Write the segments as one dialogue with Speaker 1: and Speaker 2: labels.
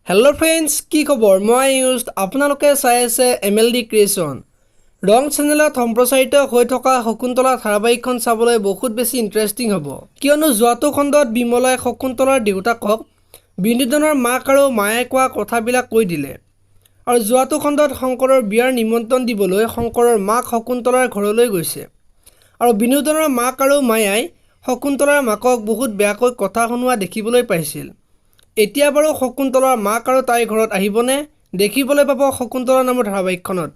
Speaker 1: Hello' friends, কি খবৰ? মই ইউজ আপোনালোকে চাই আছে MLD ক্ৰিয়েশ্যন। ৰং চেনেলত সম্প্ৰচাৰিত হৈ থকা শকুন্তলা ধাৰাবাহিকখন চাবলৈ বহুত বেছি ইণ্টাৰেষ্টিং হ'ব, কিয়নো যোৱাটো খণ্ডত বিমলাই শকুন্তলাৰ দেউতাকক বিনোদনৰ মাক আৰু মায়ে কোৱা কথাবিলাক কৈ দিলে। আৰু যোৱাটো খণ্ডত শংকৰৰ বিয়াৰ নিমন্ত্ৰণ দিবলৈ শংকৰৰ মাক শকুন্তলাৰ ঘৰলৈ গৈছে। আৰু বিনোদনৰ মাক আৰু মায়াই শকুন্তলাৰ মাকক বহুত বেয়াকৈ কথা শুনোৱা দেখিবলৈ পাইছিল। এতিয়া বাৰু শকুন্তলাৰ মাক আৰু তাইৰ ঘৰত আহিবনে দেখিবলৈ পাব শকুন্তলা নামৰ ধাৰাবাহিকখনত।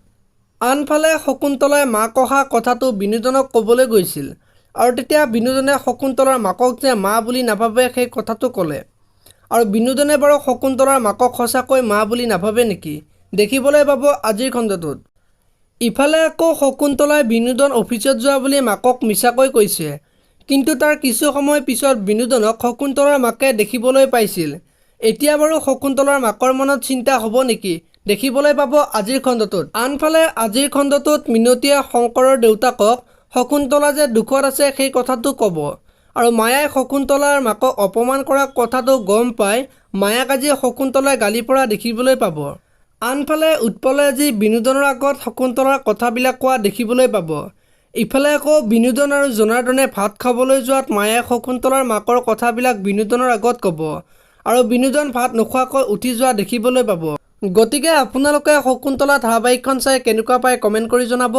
Speaker 1: আনফালে শকুন্তলাই মাক অহা কথাটো বিনোদনক ক'বলৈ গৈছিল, আৰু তেতিয়া বিনোদনে শকুন্তলাৰ মাকক যে মা বুলি নাভাবে সেই কথাটো ক'লে। আৰু বিনোদনে বাৰু শকুন্তলাৰ মাকক সঁচাকৈ মা বুলি নাভাবে নেকি দেখিবলৈ পাব আজিৰ খণ্ডটোত। ইফালে আকৌ শকুন্তলাই বিনোদন অফিচত যোৱা বুলি মাকক মিছাকৈ কৈছে, কিন্তু তাৰ কিছু সময় পিছত বিনোদনক শকুন্তলাৰ মাকে দেখিবলৈ পাইছিল। এতিয়া বাৰু শকুন্তলাৰ মাকৰ মনত চিন্তা হ'ব নেকি দেখিবলৈ পাব আজিৰ খণ্ডটোত। আনফালে আজিৰ খণ্ডটোত মিনতীয়ে শংকৰৰ দেউতাকক শকুন্তলা যে দুখত আছে সেই কথাটো ক'ব, আৰু মায়াই শকুন্তলাৰ মাকক অপমান কৰা কথাটো গম পাই মায়াক আজি শকুন্তলাই গালি পৰা দেখিবলৈ পাব। আনফালে উৎপলে আজি বিনোদনৰ আগত শকুন্তলাৰ কথাবিলাক কোৱা দেখিবলৈ পাব। ইফালে আকৌ বিনোদন আৰু জনাৰ্দনে ভাত খাবলৈ যোৱাত মায়াই শকুন্তলাৰ মাকৰ কথাবিলাক বিনোদনৰ আগত ক'ব, আৰু বিনোদন ভাত নোখোৱাকৈ উঠি যোৱা দেখিবলৈ পাব। গতিকে আপোনালোকে শকুন্তলা ধাৰাবাহিকখন চাই কেনেকুৱা পায় কমেণ্ট কৰি জনাব।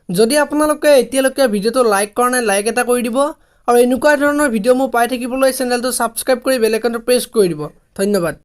Speaker 1: যদি আপোনালোকে এতিয়ালৈকে ভিডিঅ'টো লাইক কৰা নাই, লাইক এটা কৰি দিব, আৰু এনেকুৱা ধৰণৰ ভিডিঅ' মোৰ পাই থাকিবলৈ চেনেলটো ছাবস্ক্ৰাইব কৰি বেল আইকনটো প্ৰেছ কৰি দিব। ধন্যবাদ।